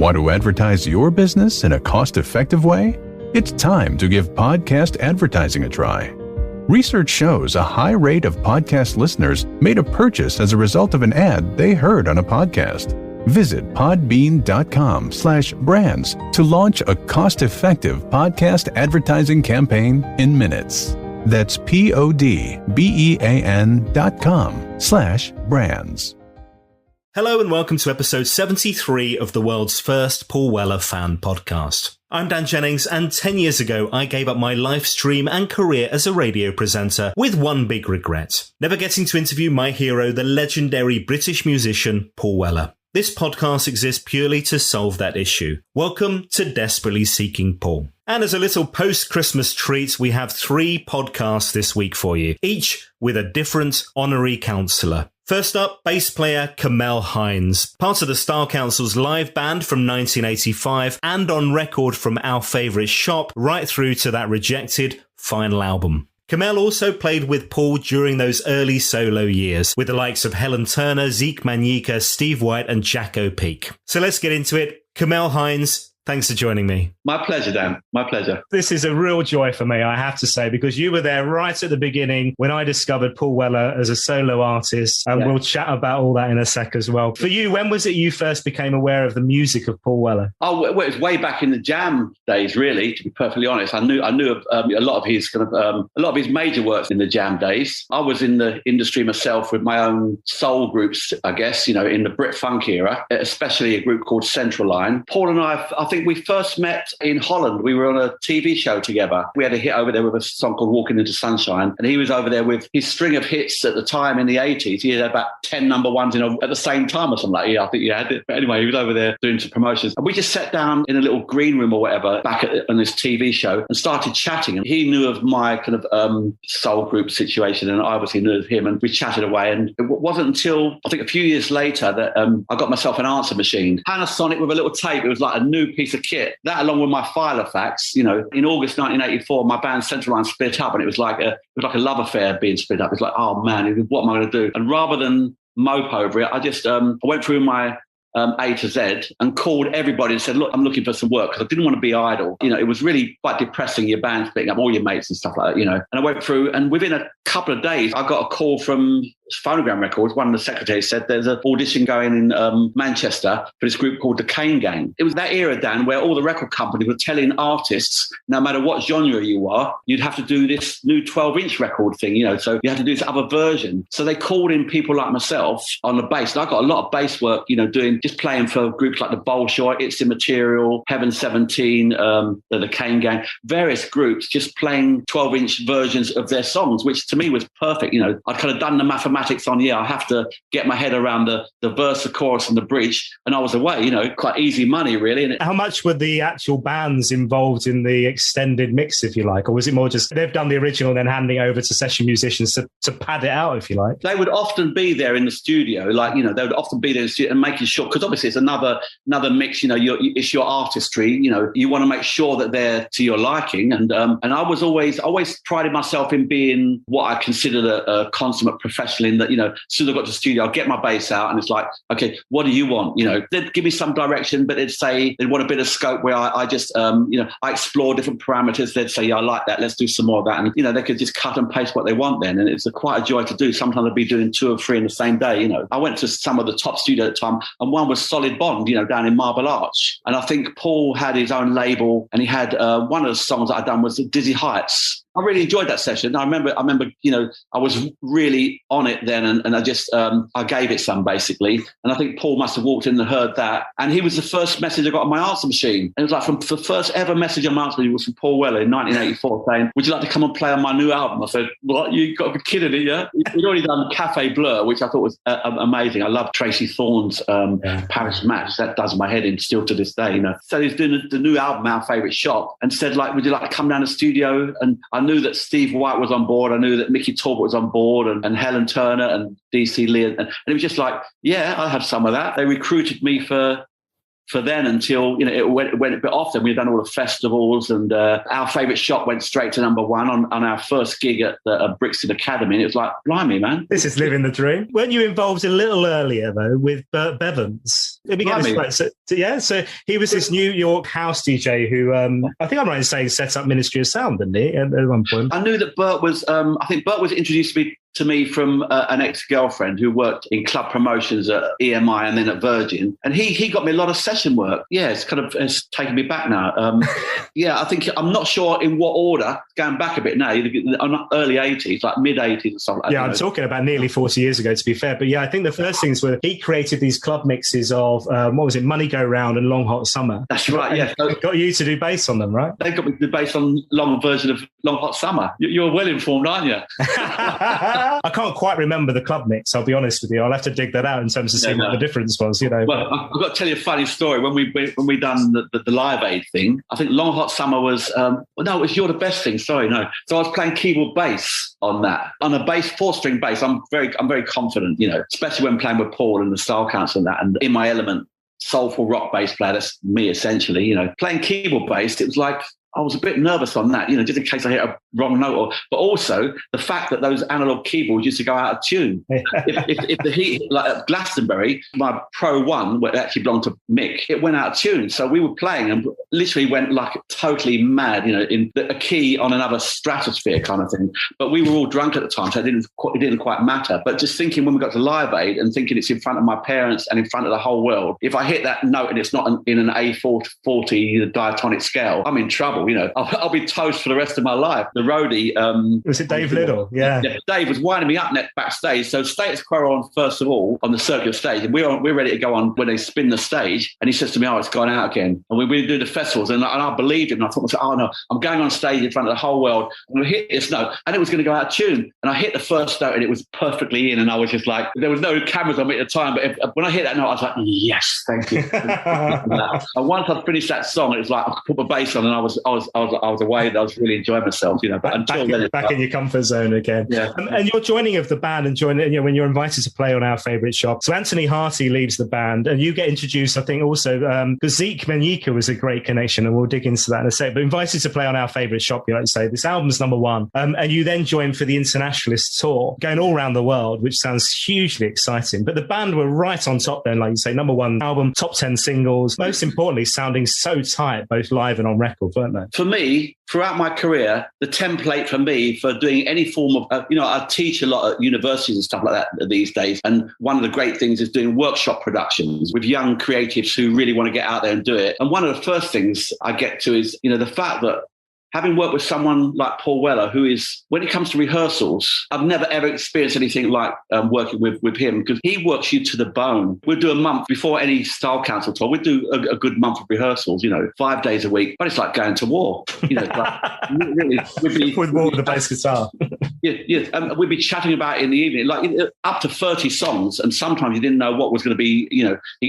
Want to advertise your business in a cost-effective way? It's time to give podcast advertising a try. Research shows a high rate of podcast listeners made a purchase as a result of an ad they heard on a podcast. Visit podbean.com/brands to launch a cost-effective podcast advertising campaign in minutes. That's podbean.com/brands. Hello and welcome to episode 73 of the world's first Paul Weller fan podcast. I'm Dan Jennings, and 10 years ago I gave up my live stream and career as a radio presenter with one big regret: never getting to interview my hero, the legendary British musician Paul Weller. This podcast exists purely to solve that issue. Welcome to Desperately Seeking Paul. And as a little post-Christmas treat, we have 3 podcasts this week for you, each with a different honorary councillor. First up, bass player Camelle Hinds, part of the Style Council's live band from 1985 and on record from Our Favourite Shop right through to that rejected final album. Camelle also played with Paul during those early solo years with the likes of Helen Turner, Zeke Manyika, Steve White and Jack O'Peak. So let's get into it. Camelle Hinds, thanks for joining me. My pleasure, Dan. My pleasure. This is a real joy for me, I have to say, because you were there right at the beginning when I discovered Paul Weller as a solo artist, and we'll chat about all that in a sec as well. For you, when was it you first became aware of the music of Paul Weller? Oh, well, it was way back in the Jam days, really. To be perfectly honest, I knew of a lot of his major works in the Jam days. I was in the industry myself with my own soul groups, I guess, in the Brit Funk era, especially a group called Central Line. Paul and I think we first met in Holland. We were on a TV show together. We had a hit over there with a song called Walking into Sunshine, and he was over there with his string of hits at the time in the 80s. He had about 10 number ones at the same time or something like that. Yeah, I think he had it. But anyway, he was over there doing some promotions. And we just sat down in a little green room or whatever back on this TV show and started chatting. And he knew of my kind of soul group situation, and I obviously knew of him, and we chatted away. And it wasn't until, I think, a few years later that I got myself an answer machine. Panasonic with a little tape. It was like a new piece of kit. That, along with my Filofax, in August 1984, my band Central Line split up, and it was like a love affair being split up. It's like, oh man, what am I going to do? And rather than mope over it, I just I went through my A to Z and called everybody and said, look, I'm looking for some work, because I didn't want to be idle. It was really quite depressing, your band splitting up, all your mates and stuff like that, And I went through, and within a couple of days, I got a call from Phonogram Records. One of the secretaries said there's an audition going in Manchester for this group called the Cane Gang. It was that era, Dan, where all the record companies were telling artists, no matter what genre you are, you'd have to do this new 12-inch record thing, so you had to do this other version. So they called in people like myself on the bass. And I got a lot of bass work, just playing for groups like the Bolshoi, It's Immaterial, Heaven 17, the Cane Gang, various groups just playing 12-inch versions of their songs, which to me was perfect. I'd kind of done the mathematics on, I have to get my head around the verse, the chorus and the bridge, and I was away, quite easy money really. And how much were the actual bands involved in the extended mix, if you like, or was it more just they've done the original and then handing it over to session musicians to pad it out, if you like? They would often be there in the studio, they would often be there in the studio and making sure, because obviously it's another mix, it's your artistry, you want to make sure that they're to your liking, and I was always prided myself in being what I considered a consummate professional, in that, as soon as I got to the studio, I'd get my bass out and it's like, okay, what do you want? They'd give me some direction, but they'd say they'd want a bit of scope where I just, I explore different parameters. They'd say, yeah, I like that. Let's do some more of that. And, they could just cut and paste what they want then. And it's quite a joy to do. Sometimes I'd be doing 2 or 3 in the same day. I went to some of the top studios at the time, and one was Solid Bond, down in Marble Arch. And I think Paul had his own label, and he had one of the songs that I'd done was Dizzy Heights. I really enjoyed that session. I remember, I was really on it then, and I just, I gave it some basically. And I think Paul must have walked in and heard that. And he was the first message I got on my answer machine. And it was like, the first ever message on my answer machine was from Paul Weller in 1984 saying, would you like to come and play on my new album? I said, what? You got to be kidding me, yeah? He'd already done Cafe Blur, which I thought was amazing. I love Tracy Thorn's Paris Match. That does my head in still to this day, So he's doing the new album, Our Favourite Shop, and said, like, would you like to come down to the studio? And I knew that Steve White was on board. I knew that Mickey Talbot was on board, and Helen Turner and DC Lee. And it was just like, yeah, I'll have some of that. They recruited me for for then until, it went a bit off. Then we'd done all the festivals, and our favourite shop went straight to number one on our first gig at the Brixton Academy. And it was like, blimey, man. This is living the dream. Weren't you involved a little earlier, though, with Burt Bevans? Let me get this right. So he was this New York house DJ who, I think I'm right in saying, set up Ministry of Sound, didn't he, at one point? I knew that Burt was, I think Burt was introduced to me from an ex-girlfriend who worked in club promotions at EMI and then at Virgin. And he got me a lot of session work. Yeah, it's taken me back now. Yeah, I think, I'm not sure in what order, going back a bit now, early 80s, like mid-80s or something. Yeah, I'm talking about nearly 40 years ago, to be fair. But yeah, I think the first things were, he created these club mixes of, what was it, Money Go Round and Long Hot Summer. That's right, yeah. So, got you to do bass on them, right? They got me to do bass on long version of Long Hot Summer. You're well informed, aren't you? I can't quite remember the club mix, I'll be honest with you. I'll have to dig that out in terms of seeing what the difference was, Well, I've got to tell you a funny story. When we done the Live Aid thing, I think Long Hot Summer was, it was You're the Best thing, sorry, no. So I was playing keyboard bass on that. On a bass, 4-string bass, I'm very confident, especially when playing with Paul and the Style Council and that, and in my element, soulful rock bass player, that's me essentially, Playing keyboard bass, it was like, I was a bit nervous on that, just in case I hit a wrong note. But also the fact that those analog keyboards used to go out of tune. if the heat, like at Glastonbury, my Pro 1, where it actually belonged to Mick, it went out of tune. So we were playing and literally went like totally mad, in a key on another stratosphere kind of thing. But we were all drunk at the time, so it didn't quite matter. But just thinking when we got to Live Aid and thinking it's in front of my parents and in front of the whole world, if I hit that note and it's not in an A40 diatonic scale, I'm in trouble. I'll be toast for the rest of my life. The roadie... was it Dave Little? Yeah. Dave was winding me up backstage. So Status Quo on, first of all, on the circular stage. And we're ready to go on when they spin the stage. And he says to me, it's gone out again. And we do the festivals. And I believed him. And I thought, no, I'm going on stage in front of the whole world. I'm going to hit this note. And it was going to go out of tune. And I hit the first note and it was perfectly in. And I was just like, there was no cameras on me at the time. But when I hit that note, I was like, yes, thank you. And once I'd finished that song, it was like, I could put my bass on and I was away. I was really enjoying myself, But until then, back in your comfort zone again. Yeah. And you're joining of the band and joining, when you're invited to play on Our Favourite Shop. So Anthony Harty leaves the band, and you get introduced, I think, also because Zeke Menyika was a great connection, and we'll dig into that in a sec. But invited to play on Our Favourite Shop, you like to say. This album's number one, and you then join for the Internationalist tour, going all around the world, which sounds hugely exciting. But the band were right on top then, like you say, number one album, top 10 singles. Most importantly, sounding so tight, both live and on record, weren't they? For me, throughout my career, the template for me for doing any form of, I teach a lot at universities and stuff like that these days. And one of the great things is doing workshop productions with young creatives who really want to get out there and do it. And one of the first things I get to is, the fact that having worked with someone like Paul Weller, who is, when it comes to rehearsals, I've never ever experienced anything like working with him, because he works you to the bone. We'd do a month before any Style Council tour. We'd do a good month of rehearsals, 5 days a week. But it's like going to war. Really, with war with the bass guitar. Yeah. We'd be chatting about it in the evening, like up to 30 songs, and sometimes you didn't know what was going to be.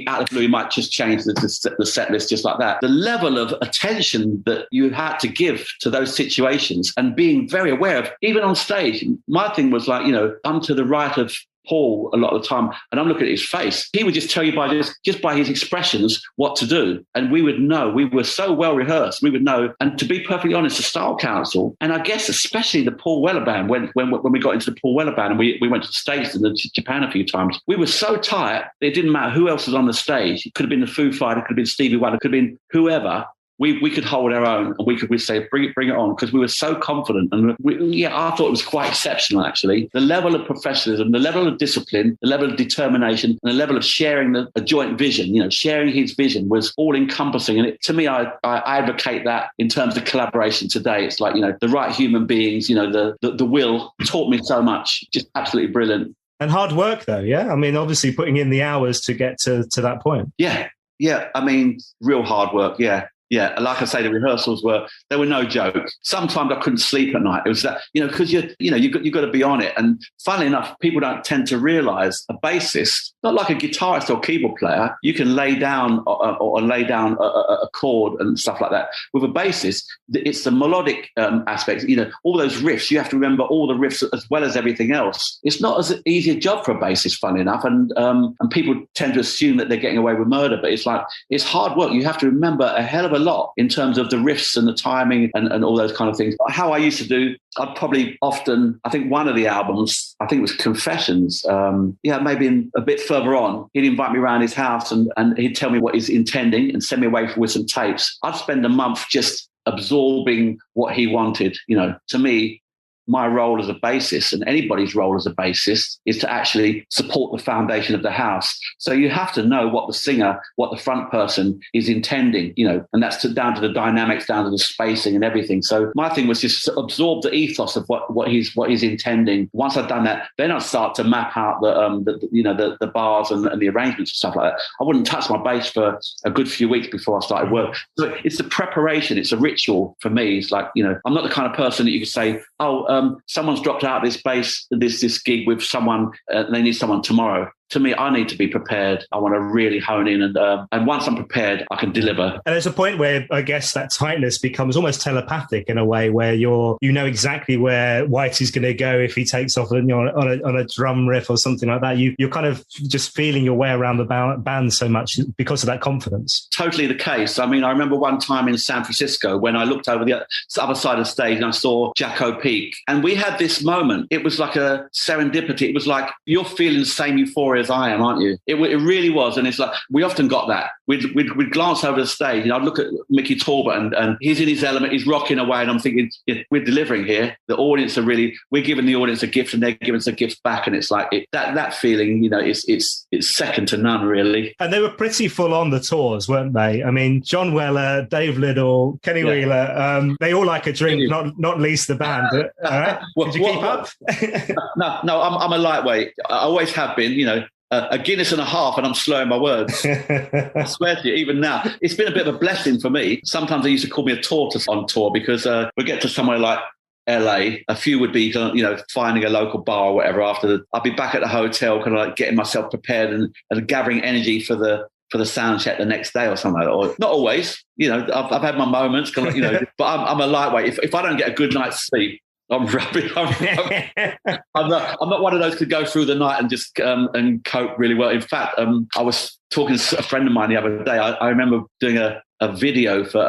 Out of the blue, you might just change the set list just like that. The level of attention that you had to give to those situations and being very aware of, even on stage. My thing was like, I'm to the right of Paul a lot of the time, and I'm looking at his face. He would just tell you by just by his expressions what to do, and we would know. We were so well rehearsed. We would know. And to be perfectly honest, the Style Council, and I guess especially the Paul Weller band, when we got into the Paul Weller band and we went to the States and to Japan a few times, we were so tight that it didn't matter who else was on the stage. It could have been the Foo Fighters, it could have been Stevie Wonder, it could have been whoever. We could hold our own, and we'd say, bring it on, because we were so confident. And I thought it was quite exceptional, actually. The level of professionalism, the level of discipline, the level of determination, and the level of sharing a joint vision, sharing his vision was all encompassing. And to me, I advocate that in terms of collaboration today. It's like, the right human beings, the will taught me so much. Just absolutely brilliant. And hard work, though, yeah? I mean, obviously putting in the hours to get to that point. Yeah. I mean, real hard work, yeah. Yeah, like I say, the rehearsals were no joke. Sometimes I couldn't sleep at night. It was that, because you've got to be on it. And funnily enough, people don't tend to realise a bassist, not like a guitarist or keyboard player, you can lay down or lay down a chord and stuff like that. With a bassist, it's the melodic aspects. All those riffs. You have to remember all the riffs as well as everything else. It's not as easy a job for a bassist, funnily enough. And people tend to assume that they're getting away with murder, but it's hard work. You have to remember a hell of a lot in terms of the riffs and the timing and all those kind of things. How I used to do, I'd probably often, I think one of the albums, I think it was Confessions, maybe a bit further on, he'd invite me around his house and he'd tell me what he's intending and send me away with some tapes. I'd spend a month just absorbing what he wanted. To me, my role as a bassist, and anybody's role as a bassist, is to actually support the foundation of the house. So you have to know what the singer, what the front person is intending, and that's down to the dynamics, down to the spacing and everything. So my thing was just to absorb the ethos of what he's intending. Once I'd done that, then I'd start to map out the bars and the arrangements and stuff like that. I wouldn't touch my bass for a good few weeks before I started work. So it's the preparation. It's a ritual for me. It's like, I'm not the kind of person that you could say, someone's dropped out this bass, this gig with someone, they need someone tomorrow. To me, I need to be prepared. I want to really hone in, and once I'm prepared, I can deliver. And there's a point where I guess that tightness becomes almost telepathic in a way, where you know exactly where Whitey's going to go if he takes off on a drum riff or something like that. You're kind of just feeling your way around the band so much because of that confidence. Totally the case. I mean, I remember one time in San Francisco when I looked over the other side of the stage and I saw Jacko Peak, and we had this moment. It was like a serendipity. It was like, you're feeling the same euphoria as I am, aren't you? It really was. And it's like, we often got that. We'd glance over the stage, I'd look at Mickey Talbot and he's in his element, he's rocking away, and I'm thinking, we're delivering here. The audience we're giving the audience a gift and they're giving us a gift back. And it's like, that feeling, it's second to none, really. And they were pretty full on the tours, weren't they? I mean, John Weller, Dave Liddell, Kenny Wheeler, they all like a drink, not least the band. Did you keep up? No, I'm a lightweight. I always have been, a Guinness and a half, and I'm slurring my words. I swear to you, even now, it's been a bit of a blessing for me. Sometimes they used to call me a tortoise on tour because we get to somewhere like LA, a few would be, finding a local bar or whatever I'd be back at the hotel, kind of like getting myself prepared and gathering energy for the sound check the next day or something like that. Or not always, I've had my moments, but I'm a lightweight. If I don't get a good night's sleep, I'm rubbish. I'm not one of those who go through the night and just and cope really well. In fact, I was talking to a friend of mine the other day. I remember doing a video for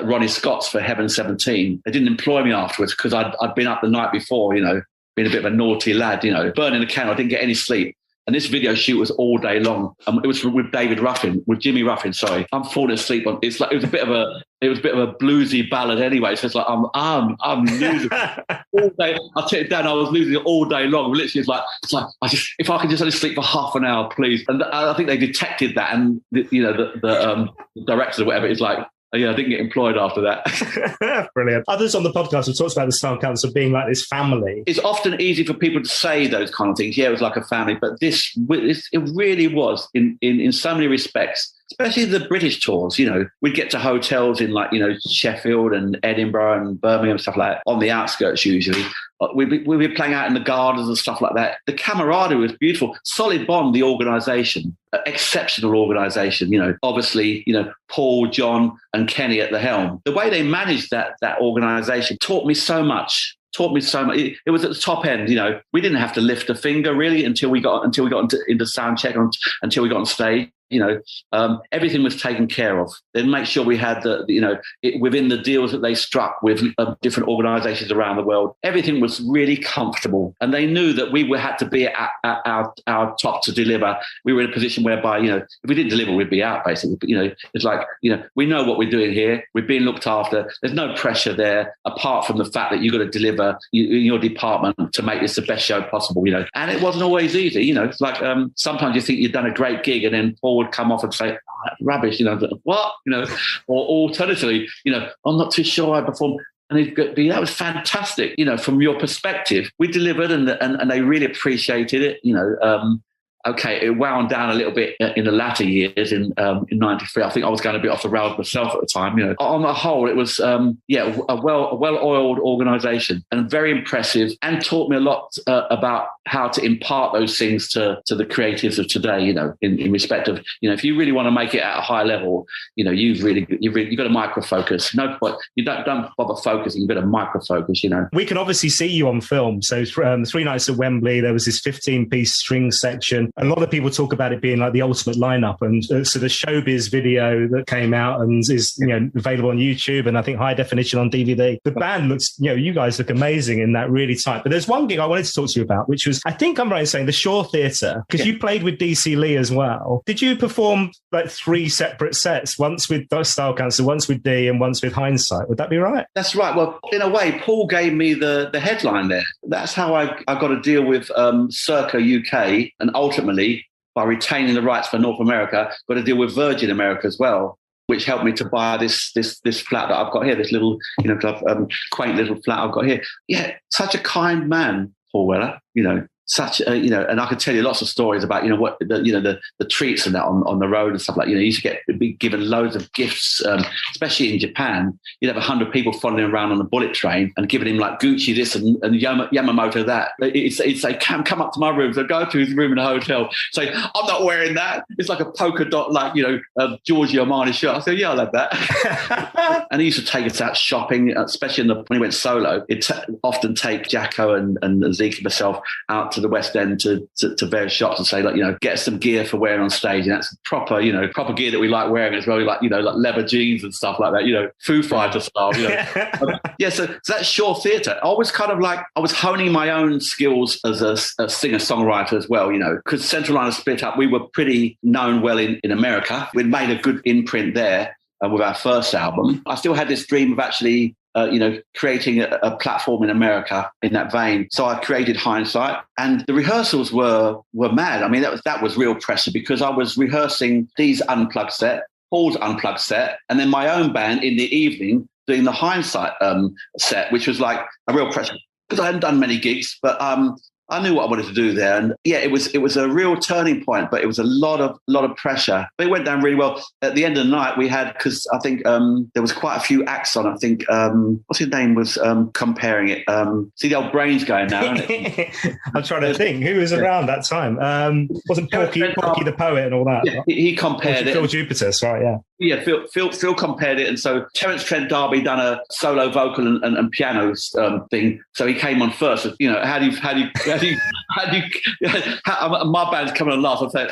Ronnie Scott's for Heaven 17. They didn't employ me afterwards because I'd been up the night before, being a bit of a naughty lad, burning a candle. I didn't get any sleep. And this video shoot was all day long. It was with Jimmy Ruffin. Sorry, I'm falling asleep on. It was a bit of a bluesy ballad anyway. So it's like I'm losing all day. I'll take it down. I was losing it all day long. Literally, it's like if I could just only sleep for half an hour, please. And I think they detected that, and the directors or whatever is like, I didn't get employed after that. Brilliant. Others on the podcast have talked about the Style Council being like this family. It's often easy for people to say those kind of things. Yeah, it was like a family, but it really was in so many respects. Especially the British tours, we'd get to hotels in Sheffield and Edinburgh and Birmingham, stuff like that, on the outskirts usually. We'd be playing out in the gardens and stuff like that. The camaraderie was beautiful. Solid Bond, the organisation, exceptional organisation. Obviously, Paul, John and Kenny at the helm. The way they managed that organisation taught me so much. It was at the top end. We didn't have to lift a finger really until we got into sound check, until we got on stage. Everything was taken care of. They'd make sure we had within the deals that they struck with different organisations around the world, everything was really comfortable. And they knew that we had to be at our top to deliver. We were in a position whereby, if we didn't deliver, we'd be out basically. But, it's like, we know what we're doing here. We're being looked after. There's no pressure there apart from the fact that you've got to deliver in your department to make this the best show possible, And it wasn't always easy, It's like sometimes you think you've done a great gig and then Paul would come off and say, oh, rubbish, what? Or alternatively, I'm not too sure I performed. And that was fantastic, from your perspective. We delivered and they really appreciated it, okay, it wound down a little bit in the latter years in '93. I think I was going a bit off the rails myself at the time. On the whole, it was a well-oiled organisation and very impressive, and taught me a lot about how to impart those things to the creatives of today. In respect of if you really want to make it at a high level, you've got to micro focus. No point. You don't bother focusing. You've got to micro focus. We can obviously see you on film. So 3 nights at Wembley, there was this 15-piece string section. A lot of people talk about it being like the ultimate lineup, and so the Showbiz video that came out and is available on YouTube, and I think high definition on DVD. The band looks, you guys look amazing in that, really tight. But there's one gig I wanted to talk to you about, which was, I think I'm right in saying, the Shaw Theatre, because you played with DC Lee as well. Did you perform like 3 separate sets, once with Style Councillor, once with D, and once with Hindsight? Would that be right? That's right. Well, in a way, Paul gave me the headline there. That's how I got to deal with Circa UK, and ultimately, by retaining the rights for North America, got to deal with Virgin America as well, which helped me to buy this flat that I've got here, this little, quaint little flat I've got here. Yeah, such a kind man, Paul Weller, such a, and I could tell you lots of stories about, what the treats and that on the road and stuff like, you used to be given loads of gifts, especially in Japan. You'd have 100 people following around on a bullet train and giving him like Gucci this and Yamamoto that. It's say, come up to my room. So go to his room in a hotel, say, I'm not wearing that. It's like a polka dot, like, Giorgio Armani shirt. I said, yeah, I'll have that. And he used to take us out shopping, especially when he went solo. He'd often take Jacko and Zeke and myself out to the West End to various shops and say, like, get some gear for wearing on stage. And that's proper gear that we like wearing as well. Like, like leather jeans and stuff like that, Foo Fighter style, So that's Shaw Theatre. I was kind of like, I was honing my own skills as a singer-songwriter as well, because Central Line split up. We were pretty known well in America. We'd made a good imprint there with our first album. I still had this dream of actually creating a platform in America in that vein. So I created Hindsight, and the rehearsals were mad. I mean, that was real pressure, because I was rehearsing Dee's unplugged set, Paul's unplugged set, and then my own band in the evening doing the Hindsight set, which was like a real pressure, because I hadn't done many gigs, but I knew what I wanted to do there. And yeah, it was a real turning point, but it was a lot of pressure. But it went down really well. At the end of the night, we had, because I think there was quite a few acts on. I think, what's his name was comparing it. See the old brains going now, isn't it? I'm trying to think. Who was around that time? Wasn't Porky the Poet and all that? Yeah, he compared it. Phil Jupitus, right, yeah. Yeah, Phil compared it, and so Terence Trent D'Arby done a solo vocal and piano thing. So he came on first. How do you my band's coming on last. I'm saying,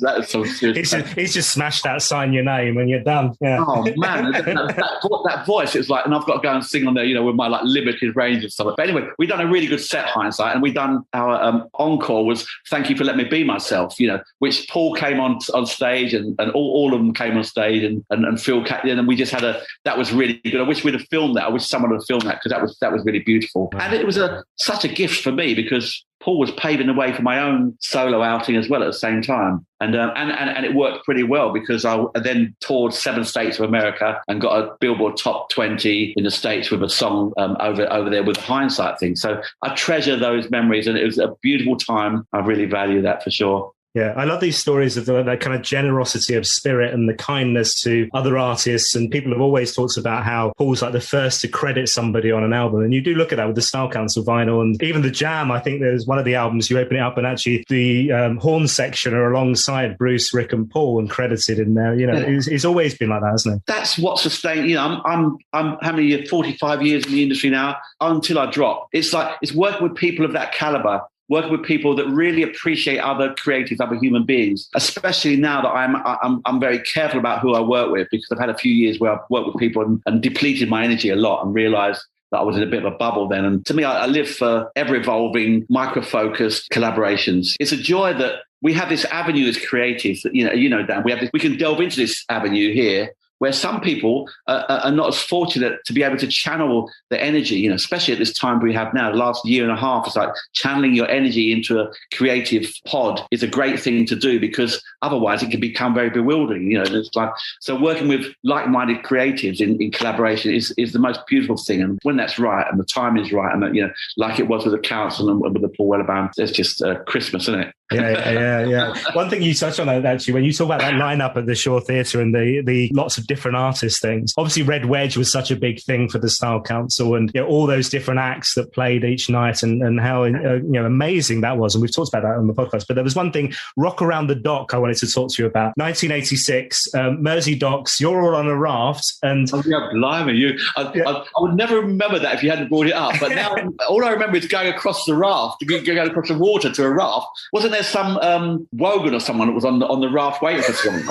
that's so serious. He's just smashed that Sign Your Name and you're done. Yeah. Oh man, that voice. It was like, and I've got to go and sing on there, with my like limited range and stuff. But anyway, we done a really good set, Hindsight, and we done our encore was Thank You for Letting Me Be Myself. Which Paul came on stage and all of them came on stage. And Phil, and we just had that was really good. I wish we'd have filmed that. I wish someone had filmed that, because that was really beautiful. Wow. And it was such a gift for me, because Paul was paving the way for my own solo outing as well at the same time. And it worked pretty well, because I then toured 7 states of America and got a Billboard Top 20 in the States with a song over there with the Hindsight thing. So I treasure those memories, and it was a beautiful time. I really value that for sure. Yeah, I love these stories of that kind of generosity of spirit and the kindness to other artists. And people have always talked about how Paul's like the first to credit somebody on an album. And you do look at that with the Style Council vinyl and even the Jam. I think there's one of the albums, you open it up and actually the horn section are alongside Bruce, Rick and Paul and credited in there. It's always been like that, hasn't it? That's what sustained, I'm how many years, 45 years in the industry now, until I drop. It's like, it's working with people of that caliber, working with people that really appreciate other creatives, other human beings, especially now that I'm very careful about who I work with, because I've had a few years where I've worked with people and depleted my energy a lot and realised that I was in a bit of a bubble then. And to me, I live for ever-evolving, micro-focused collaborations. It's a joy that we have this avenue as creatives, that, Dan, we can delve into this avenue here, where some people are not as fortunate to be able to channel the energy, especially at this time we have now, the last year and a half. It's like channeling your energy into a creative pod is a great thing to do, because otherwise it can become very bewildering. It's like, so working with like-minded creatives in collaboration is the most beautiful thing. And when that's right and the time is right, and like it was with the Council and with the Paul Weller Band, it's just Christmas, isn't it? Yeah. One thing you touched on that, actually, when you talk about that lineup at the Shaw Theatre and the lots of different artist things, obviously Red Wedge was such a big thing for the Style Council, and all those different acts that played each night, and how amazing that was. And we've talked about that on the podcast. But there was one thing, Rock Around the Dock, I wanted to talk to you about. 1986, Mersey Docks, you're all on a raft, and blimey, I would never remember that if you hadn't brought it up. But now all I remember is going across the raft, going across the water to a raft. Wasn't there some Wogan or someone that was on the raft waiting for someone?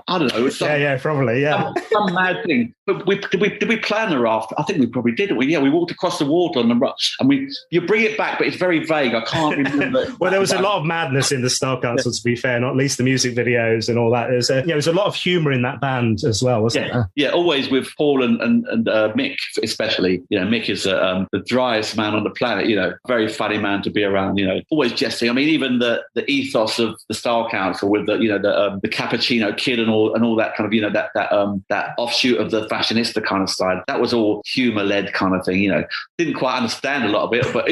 I don't know. Probably. Some mad thing. But did we plan the raft? I think we probably did. We walked across the water on the raft, and you bring it back, but it's very vague. I can't remember. Well, there was a lot of madness in the Style Council, to be fair, not least the music videos and all that. There's a lot of humour in that band as well, wasn't there? Yeah, always with Paul and Mick, especially. Mick is the driest man on the planet. Very funny man to be around. Always jesting. I mean, even the ethos of the Style Council with the Cappuccino Kid and all that kind of that offshoot of the fashionista kind of side. That was all humour-led kind of thing. Didn't quite understand a lot of it, but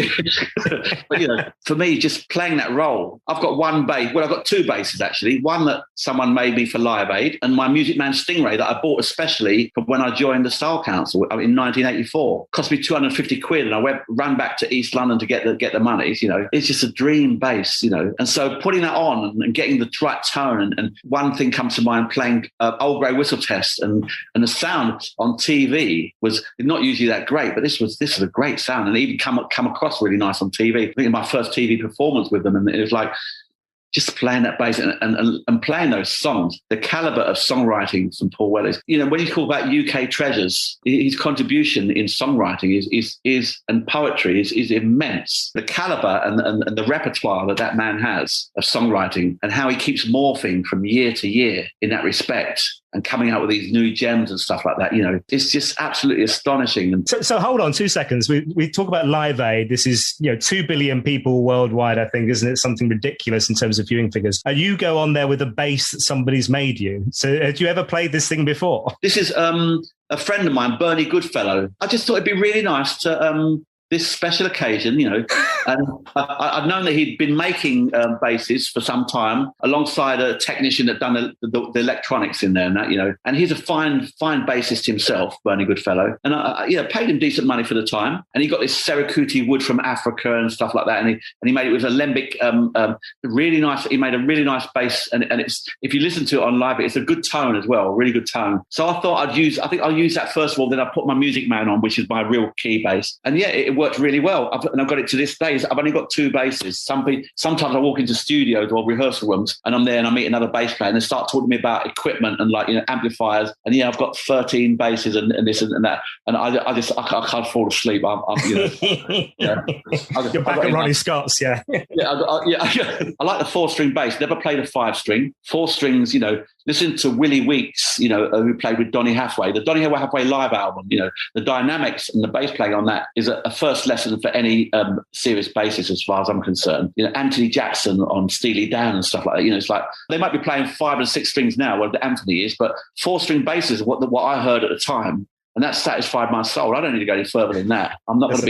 for me, just playing that role. I've got one bass. Well, I've got two basses actually. One that someone made me for Live Aid, and my Music Man Stingray that I bought especially for when I joined the Style Council in 1984. Cost me 250 quid, and I ran back to East London to get the money. It's just a dream bass. And so putting that on and getting the right tone, and one thing comes to mind, playing Old Grey Whistle Test, and the sound on TV was not usually that great, but this was a great sound, and it even come across really nice on TV. I think my first TV performance with them, and it was like just playing that bass and playing those songs, the caliber of songwriting from Paul Weller. When you talk about UK treasures, his contribution in songwriting is and poetry is immense. The caliber and the repertoire that man has of songwriting, and how he keeps morphing from year to year in that respect, and coming out with these new gems and stuff like that, it's just absolutely astonishing. And so hold on 2 seconds. We talk about Live Aid. This is 2 billion people worldwide, I think, isn't it? Something ridiculous in terms of viewing figures. And you go on there with a bass that somebody's made you. So had you ever played this thing before? This is a friend of mine, Bernie Goodfellow. I just thought it'd be really nice to this special occasion, and I'd known that he'd been making basses for some time alongside a technician that done the electronics in there and that, and he's a fine bassist himself, Bernie Goodfellow. And I paid him decent money for the time. And he got this Serakuti wood from Africa and stuff like that. And he made it with alembic, really nice. He made a really nice bass. And it's, if you listen to it on live, it's a good tone as well, really good tone. So I thought I'll use that first of all, then I put my Music Man on, which is my real key bass. And it worked really well. I've got it to this day. I've only got two basses. Sometimes I walk into studios or rehearsal rooms and I'm there and I meet another bass player and they start talking to me about equipment and amplifiers. And I've got 13 basses and this and that. And I can't fall asleep. You're back at Ronnie Scott's, yeah. I like the 4-string bass. Never played a 5-string. 4 strings, listen to Willie Weeks, who played with Donny Hathaway. The Donny Hathaway live album, the dynamics and the bass playing on that is a first lesson for any serious bassist as far as I'm concerned. Anthony Jackson on Steely Dan and stuff like that. It's like they might be playing 5 and 6 strings now, where Anthony is, but 4-string basses are what I heard at the time. And that satisfied my soul. I don't need to go any further than that. I'm not going to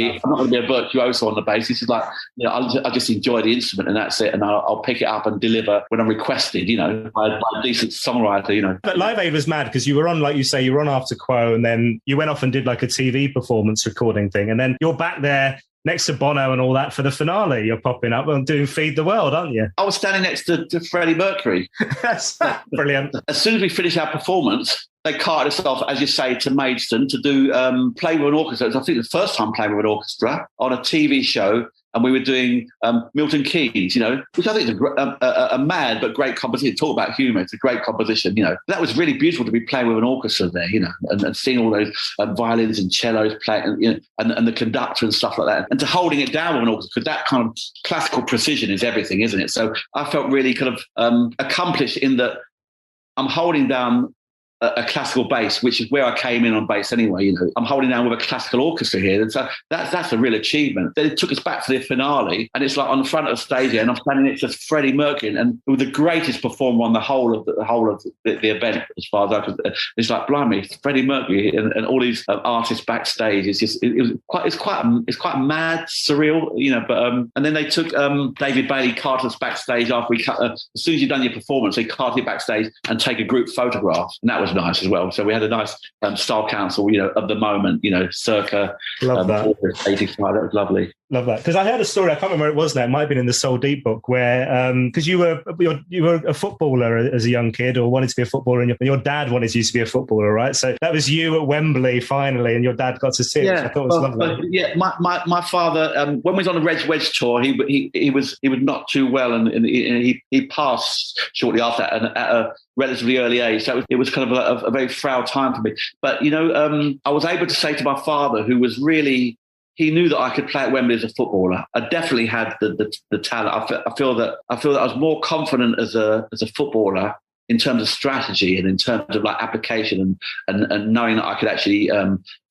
be a virtuoso on the bass. This is like, I just enjoy the instrument and that's it. And I'll pick it up and deliver when I'm requested, by a decent songwriter, But Live Aid was mad because you were on, like you say, you were on after Quo, and then you went off and did like a TV performance recording thing. And then you're back there next to Bono and all that for the finale. You're popping up and doing Feed the World, aren't you? I was standing next to Freddie Mercury. That's brilliant. As soon as we finished our performance, they carted us off, as you say, to Maidstone to do play with an orchestra. It was, I think, the first time playing with an orchestra on a TV show. And we were doing Milton Keynes, which I think is a mad but great composition. Talk about humour, it's a great composition, That was really beautiful to be playing with an orchestra there, and seeing all those violins and cellos playing, and the conductor and stuff like that. And to holding it down with an orchestra, because that kind of classical precision is everything, isn't it? So I felt really kind of accomplished in that I'm holding down a classical bass, which is where I came in on bass anyway. You know, I'm holding down with a classical orchestra here, and so that's a real achievement. Then it took us back to the finale, and it's like on the front of the stage here, and I'm standing next to Freddie Mercury, and with the greatest performer on the whole of the event, as far as I could. It's like, blimey, Freddie Mercury and all these artists backstage. It's quite mad, surreal, you know. But and then they took David Bailey carted us backstage after we cut. As soon as you've done your performance, they carted backstage and take a group photograph, and that was nice as well. So we had a nice style council, you know, of the moment, you know, circa 85. That was lovely. Love that, because I heard a story. I can't remember where it was now. It might have been in the Soul Deep book, where because you were a footballer as a young kid, or wanted to be a footballer, and your dad wanted you to be a footballer, right? So that was you at Wembley finally, and your dad got to see it. Which I thought was lovely. Yeah, my father, when we was on the Reg Wedge tour, he was not too well, and he passed shortly after at a relatively early age. So it was kind of a very frail time for me. But you know, I was able to say to my father, who was really. He knew that I could play at Wembley as a footballer. I definitely had the talent. I feel that I was more confident as a footballer in terms of strategy and in terms of like application and knowing that I could actually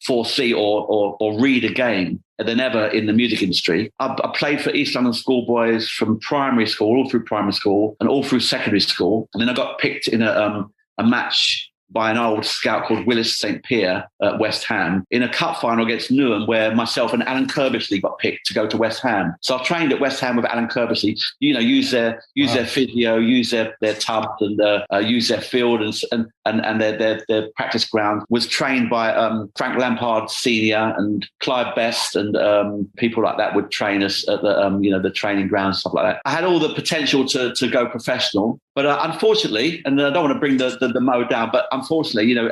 foresee or read a game than ever in the music industry. I played for East London schoolboys from primary school, all through primary school and all through secondary school. And then I got picked in a match by an old scout called Willis St. Pierre at West Ham in a cup final against Newham, where myself and Alan Kirbysley got picked to go to West Ham. So I trained at West Ham with Alan Kirbysley, you know, use their physio, use their tubs and use their field and their practice ground. Was trained by Frank Lampard Senior and Clive Best and people like that would train us at the training grounds, stuff like that. I had all the potential to go professional, but unfortunately, and I don't want to bring the mo down, but unfortunately, you know,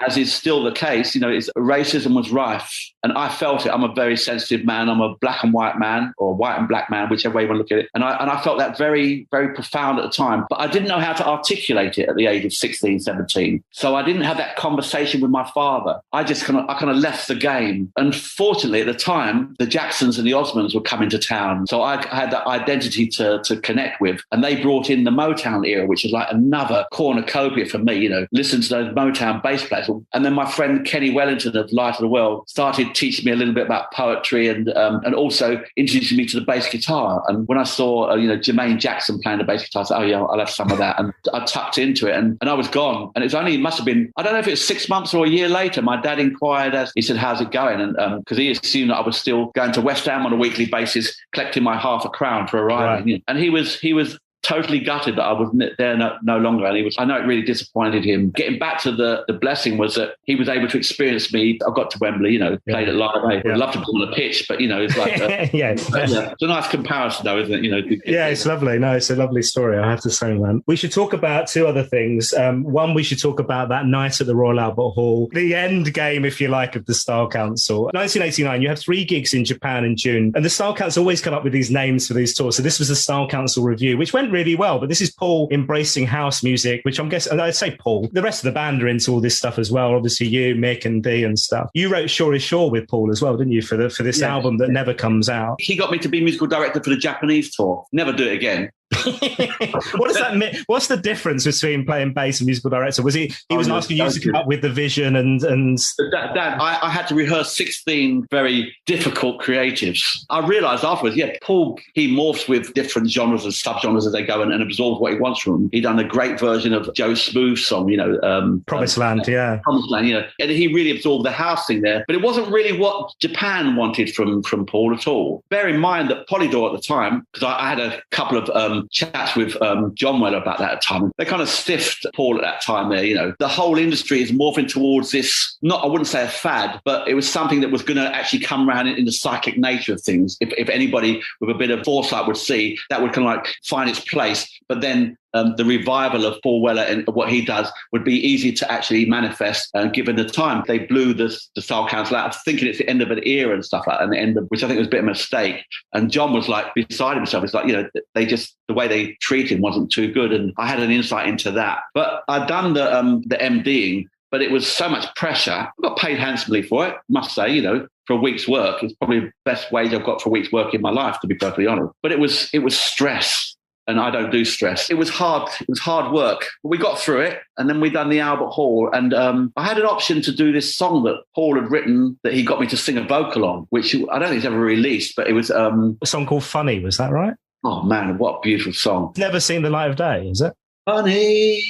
as is still the case, you know, racism was rife, and I felt it. I'm a very sensitive man. I'm a black and white man, or white and black man, whichever way you want to look at it. And I felt that very, very profound at the time, but I didn't know how to articulate it at the age of 16, 17. So I didn't have that conversation with my father. I kind of left the game. Unfortunately, at the time, the Jacksons and the Osmonds were coming to town. So I had that identity to connect with, and they brought in the Motown era, which is like another cornucopia for me, you know, listen to those Motown bass players. And then my friend Kenny Wellington of Light of the World started teaching me a little bit about poetry and also introducing me to the bass guitar. And when I saw Jermaine Jackson playing the bass guitar, I said, oh yeah, I'll have some of that. And I tucked into it, and I was gone. And it must have been, I don't know if it was 6 months or a year later, my dad inquired he said, how's it going? And because he assumed that I was still going to West Ham on a weekly basis, collecting my £0.50 for arriving. Right. And he was totally gutted that I was there no longer. And I know it really disappointed him. Getting back to the blessing was that he was able to experience me. I got to Wembley, you know, played at Live Aid. I'd love to be on the pitch, but, you know, it's like... it's a nice comparison, though, isn't it? You know, it's lovely. No, it's a lovely story, I have to say, man. We should talk about two other things. One, we should talk about that night at the Royal Albert Hall, the end game, if you like, of the Style Council. 1989, you have 3 gigs in Japan in June, and the Style Council always come up with these names for these tours. So this was the Style Council Review, which went really well, but this is Paul embracing house music, which I'm guessing, and I'd say Paul, the rest of the band are into all this stuff as well. Obviously you, Mick and Dee and stuff. You wrote Shore is Shore with Paul as well, didn't you, for this album that never comes out? He got me to be musical director for the Japanese tour. Never do it again. What does that mean? What's the difference between playing bass and musical director? Was he was asking you to come up with the vision and Dan, I had to rehearse 16 very difficult creatives. I realised afterwards, Paul, he morphs with different genres and subgenres as they go and absorbs what he wants from them. He done a great version of Joe Smooth's song, Promised Land, Promised Land, and he really absorbed the house thing there. But it wasn't really what Japan wanted from Paul at all. Bear in mind that Polydor at the time, because I had a couple of chats with John Weller about that at the time. They kind of stiffed Paul at that time there, The whole industry is morphing towards this, I wouldn't say a fad, but it was something that was going to actually come around in the cyclic nature of things. If anybody with a bit of foresight would see, that would kind of like find its place. But then the revival of Paul Weller and what he does would be easy to actually manifest given the time. They blew the Style Council out, thinking it's the end of an era and stuff like that, and the end of, which I think was a bit of a mistake. And John was like beside himself. It's like, they just, the way they treated him wasn't too good. And I had an insight into that. But I'd done the MDing, but it was so much pressure. I got paid handsomely for it, must say, for a week's work. It's probably the best wage I've got for a week's work in my life, to be perfectly honest. But it was stress. and I don't do stress. It was hard. It was hard work. But we got through it, and then we done the Albert Hall. And I had an option to do this song that Paul had written that he got me to sing a vocal on, which I don't think he's ever released, but it was a song called Funny. Was that right? Oh man, what a beautiful song! Never seen the light of day, is it? Funny,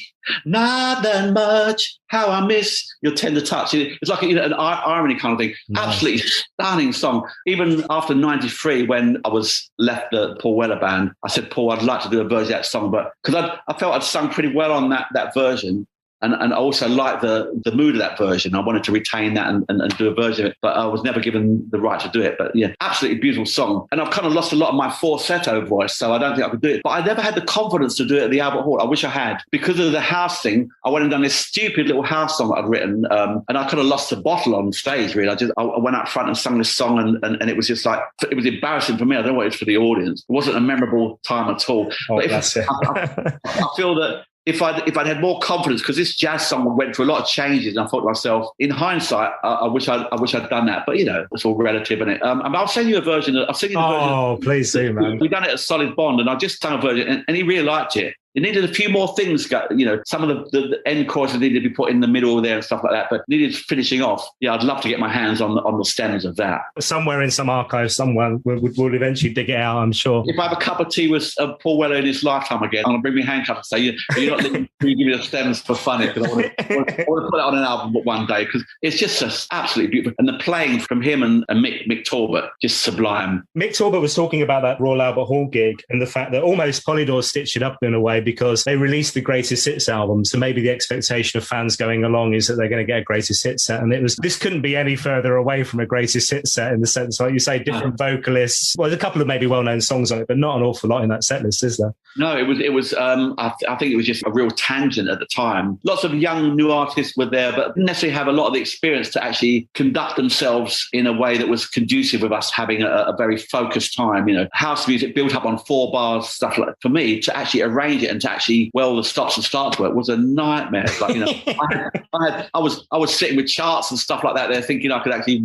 not that much. How I miss your tender touch. It's like an irony kind of thing. Nice. Absolutely stunning song. Even after '93, when I was left the Paul Weller band, I said, Paul, I'd like to do a version of that song, but because I felt I'd sung pretty well on that version. And I also liked the mood of that version. I wanted to retain that and do a version of it, but I was never given the right to do it. But yeah, absolutely beautiful song. And I've kind of lost a lot of my falsetto voice, so I don't think I could do it. But I never had the confidence to do it at the Albert Hall. I wish I had. Because of the house thing, I went and done this stupid little house song that I'd written, and I kind of lost the bottle on stage, really. I went out front and sung this song, and it was just like, it was embarrassing for me. I don't know what it was for the audience. It wasn't a memorable time at all. Oh, but that's it. I feel that if I'd had more confidence, because this jazz song went through a lot of changes, and I thought to myself, in hindsight, I wish I'd done that. But it's all relative, isn't it? I'll send you a version. I'll send you the version. Oh, please do, man. We done it at Solid Bond, and I just done a version, and he really liked it. It needed a few more things, some of the end choruses needed to be put in the middle there and stuff like that, but needed finishing off. Yeah, I'd love to get my hands on the stems of that. Somewhere in some archive, someone will eventually dig it out, I'm sure. If I have a cup of tea with Paul Weller in his lifetime again, I'm going to bring my handcuff and say, you're not letting me give me the stems for funny, because I want to put it on an album one day, because it's just absolutely beautiful. And the playing from him and Mick Talbot, just sublime. Mick Talbot was talking about that Royal Albert Hall gig and the fact that almost Polydor stitched it up in a way, because they released the Greatest Hits album. So maybe the expectation of fans going along is that they're going to get a Greatest Hits set. And this couldn't be any further away from a Greatest Hits set, in the sense, like you say, different vocalists. Well, there's a couple of maybe well-known songs on it, but not an awful lot in that set list, is there? No, it was. I think it was just a real tangent at the time. Lots of young new artists were there, but didn't necessarily have a lot of the experience to actually conduct themselves in a way that was conducive with us having a very focused time. House music built up on 4 bars, stuff like that. For me, to actually arrange it and to actually the stops and starts work was a nightmare. Like, I was sitting with charts and stuff like that there, thinking I could actually,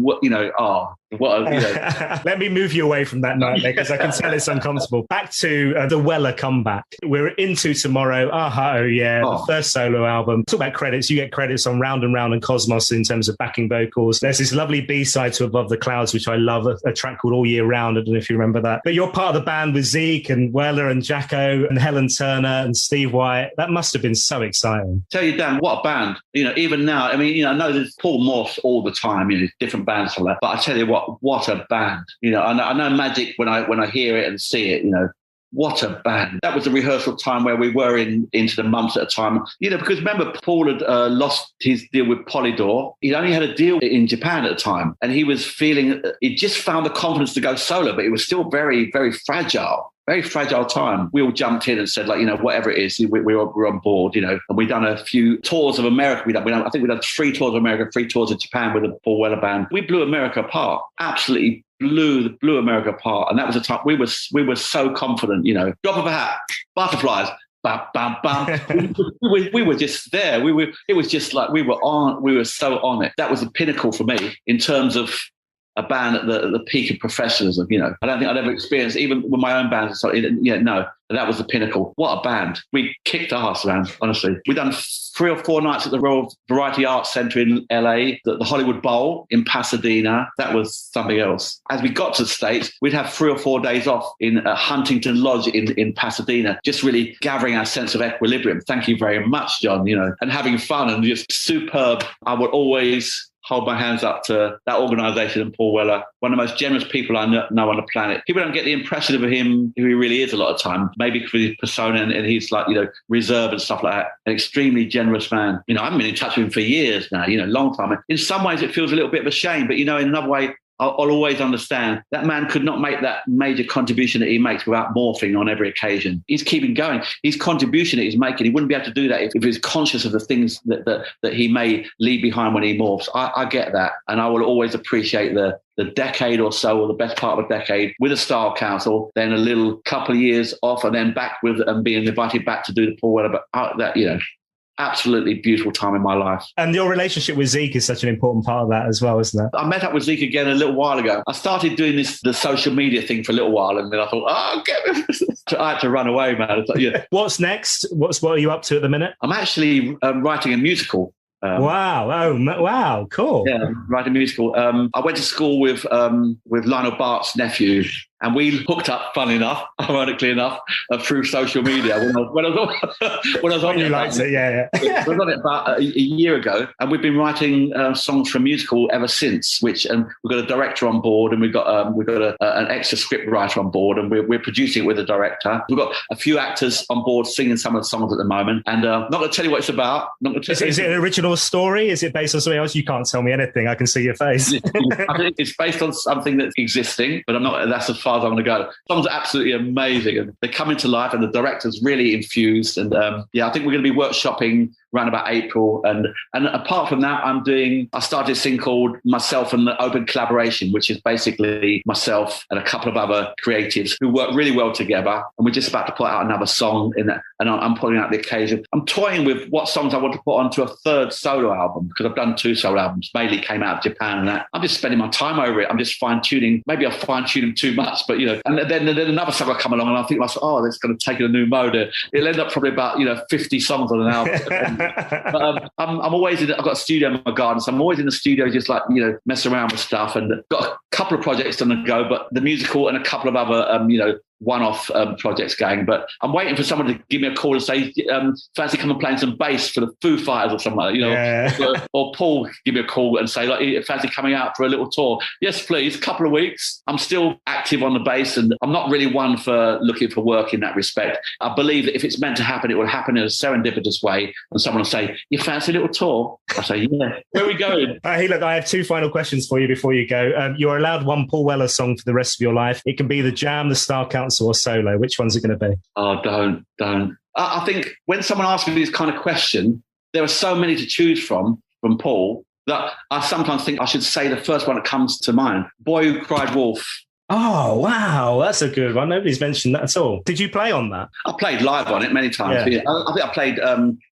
Let me move you away from that nightmare, because I can tell it's uncomfortable. Back to the Weller comeback. We're into tomorrow. The first solo album. Talk about credits. You get credits on Round and Round and Kosmos in terms of backing vocals. There's this lovely B-side to Above the Clouds, which I love, a track called All Year Round. I don't know if you remember that. But you're part of the band with Zeke and Weller and Jacko and Helen Turner and Steve White. That must have been so exciting. Tell you, Dan, what a band. Even now, I know there's Paul Morse all the time, different bands for that. But I tell you what a band. I know Magic when I hear it and see it, what a band. That was the rehearsal time where we were into the months at a time. Because remember, Paul had lost his deal with Polydor. He only had a deal in Japan at the time. And he was feeling, he just found the confidence to go solo, but it was still very, very fragile. Very fragile time. We all jumped in and said, whatever it is, we're on board, and we've done a few tours of America. I think we've done 3 tours of America, 3 tours of Japan with the Paul Weller band. We blew America apart. Absolutely blew America apart. And that was a time we were so confident, drop of a hat, butterflies, bam, bam, bam. we were just there. It was just like we were so on it. That was the pinnacle for me in terms of a band at the peak of professionalism. I don't think I'd ever experienced, even with my own band. That was the pinnacle. What a band. We kicked ass, man, honestly. We've done 3 or 4 nights at the Royal Variety Arts Centre in LA, the Hollywood Bowl in Pasadena. That was something else. As we got to the States, we'd have 3 or 4 days off in Huntington Lodge in Pasadena, just really gathering our sense of equilibrium. Thank you very much, John, and having fun and just superb. I would always hold my hands up to that organisation and Paul Weller, one of the most generous people I know on the planet. People don't get the impression of him who he really is a lot of time, maybe for his persona and he's reserved and stuff like that. An extremely generous man. I haven't been in touch with him for years now, long time. In some ways it feels a little bit of a shame, but in another way, I'll always understand that man could not make that major contribution that he makes without morphing on every occasion. He's keeping going. His contribution that he's making, he wouldn't be able to do that if he's conscious of the things that he may leave behind when he morphs. I get that. And I will always appreciate the decade or so, or the best part of a decade with a Style Council, then a little couple of years off and then back with and being invited back to do the Paul Weller. But absolutely beautiful time in my life. And your relationship with Zeke is such an important part of that as well, isn't it? I met up with Zeke again a little while ago. I started doing the social media thing for a little while, and then I thought, I had to run away, man. Like, yeah. What's next? What are you up to at the minute? I'm actually writing a musical. Wow, cool. Yeah, writing a musical. I went to school with Lionel Bart's nephew, and we hooked up, fun enough, ironically enough, through social media. When I was on it, I was on it about a year ago, and we've been writing songs for a musical ever since. We've got a director on board, and we've got an extra script writer on board, and we're producing it with a director. We've got a few actors on board singing some of the songs at the moment, and not going to tell you what it's about. Is it an original story? Is it based on something else? You can't tell me anything. I can see your face. I think it's based on something that's existing, but that's as far as I'm going to go. Songs are absolutely amazing, and they come into life, and the director's really infused. And I think we're going to be workshopping around about April. And apart from that, I started this thing called Myself and the Open Collaboration, which is basically myself and a couple of other creatives who work really well together. And we're just about to put out another song in that, and I'm putting out the occasion. I'm toying with what songs I want to put onto a third solo album, because I've done 2 solo albums. Mainly came out of Japan, and that I'm just spending my time over it. I'm just fine tuning. Maybe I'll fine tune them too much, but and then another song will come along, and I think myself, that's going to take it a new mode. It'll end up probably about 50 songs on an album. But I'm always I've got a studio in my garden, so I'm always in the studio, just like messing around with stuff, and got a couple of projects on the go, but the musical and a couple of other one-off projects going. But I'm waiting for someone to give me a call and say, fancy come and playing some bass for the Foo Fighters or something like that, or Paul give me a call and say, like, fancy coming out for a little tour. Yes, please, a couple of weeks. I'm still active on the bass, and I'm not really one for looking for work in that respect. I believe that if it's meant to happen, it will happen in a serendipitous way, and someone will say, you fancy a little tour? I say, yeah. Where are we going? Hey, look, I have 2 final questions for you before you go. You're allowed one Paul Weller song for the rest of your life. It can be the Jam, the Star Council, or solo. Which one's it going to be? Oh, don't. I think when someone asks me this kind of question, there are so many to choose from Paul, that I sometimes think I should say the first one that comes to mind. Boy Who Cried Wolf. Oh, wow. That's a good one. Nobody's mentioned that at all. Did you play on that? I played live on it many times. Yeah. I think I played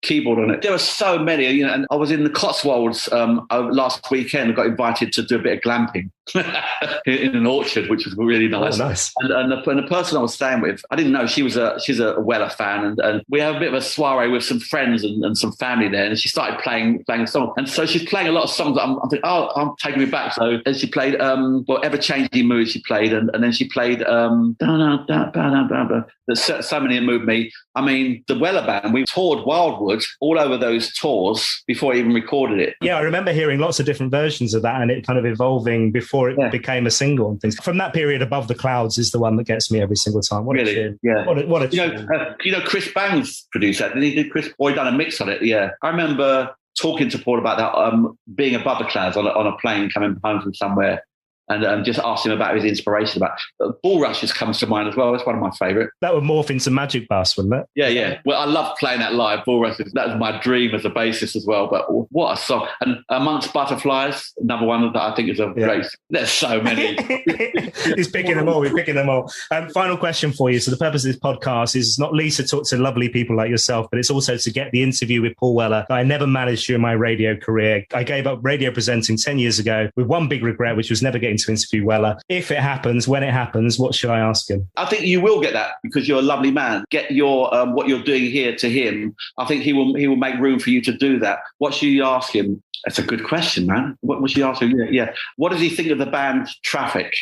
keyboard on it. There were so many, and I was in the Cotswolds last weekend. I got invited to do a bit of glamping in an orchard, which was really nice. Oh, nice. And the person I was staying with, I didn't know she's a Weller fan, and we have a bit of a soiree with some friends and some family there, and she started playing a song. And so she's playing a lot of songs that I'm thinking, I'm taking me back. So and she played Ever Changing Mood, she played, and then she played there's so many that moved me. I mean, the Weller Band, we toured Wildwood all over those tours before I even recorded it. Yeah, I remember hearing lots of different versions of that, and it kind of evolving before it became a single and things. From that period, Above the Clouds is the one that gets me every single time. What really? A tune. Yeah. What a tune. Chris Bangs produced that. Did he do Chris? Or he done a mix on it? Yeah. I remember talking to Paul about that, being above the clouds on a plane coming home from somewhere. And just asked him about his inspiration. Bull Rushes comes to mind as well. That's one of my favourite. That would morph into Magic Bus, wouldn't it? Yeah. Well, I love playing that live. Bull Rushes. That was my dream as a bassist as well. But what a song! And Amongst Butterflies, another one that I think is a great. There's so many. He's picking them all. We're picking them all. Final question for you. So the purpose of this podcast is not least to talk to lovely people like yourself, but it's also to get the interview with Paul Weller. I never managed during my radio career. I gave up radio presenting 10 years ago with one big regret, which was never getting to interview Weller. If it happens, when it happens, what should I ask him? I think you will get that, because you're a lovely man. Get your what you're doing here to him. I think he will make room for you to do that. What should you ask him? That's a good question, man. What should you ask him? Yeah. What does he think of the band Traffic?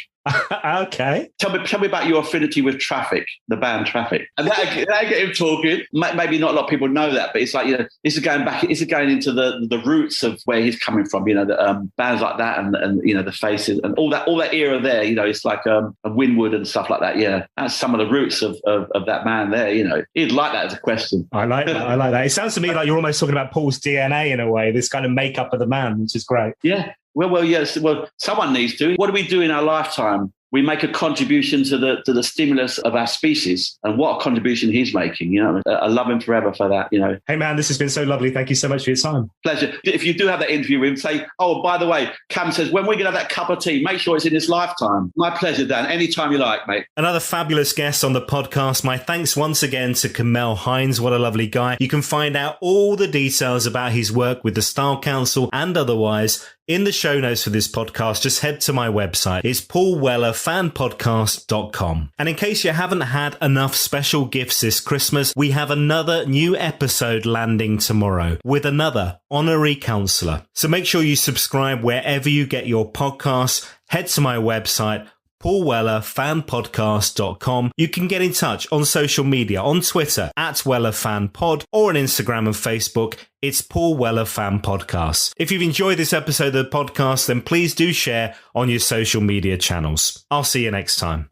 Okay. Tell me about your affinity with Traffic, the band Traffic. And that get him talking. Maybe not a lot of people know that, but it's like, this is going back, this is going into the roots of where he's coming from, the bands like that and the Faces and all that era there, it's like a Winwood and stuff like that. Yeah. That's some of the roots of that man there, He'd like that as a question. I like that. It sounds to me like you're almost talking about Paul's DNA in a way, this kind of makeup of the man, which is great. Yeah. Well, yes. Well, someone needs to. What do we do in our lifetime we make a contribution to the stimulus of our species, and what a contribution he's making. I love him forever for that. Hey man, this has been so lovely. Thank you so much for your time. Pleasure. If you do have that interview with him, say, oh, by the way, Cam says, when we're going to have that cup of tea, make sure it's in his lifetime. My pleasure, Dan. Anytime you like, mate. Another fabulous guest on the podcast. My thanks once again to Camelle Hinds. What a lovely guy. You can find out all the details about his work with the Style Council and otherwise in the show notes for this podcast. Just head to my website. It's paulwellerfanpodcast.com. And in case you haven't had enough special gifts this Christmas, we have another new episode landing tomorrow with another Honorary Councillor. So make sure you subscribe wherever you get your podcasts. Head to my website, paulwellerfanpodcast.com. You can get in touch on social media, on Twitter @WellerFanPod, or on Instagram and Facebook. It's Paul Weller Fan Podcast. If you've enjoyed this episode of the podcast, then please do share on your social media channels. I'll see you next time.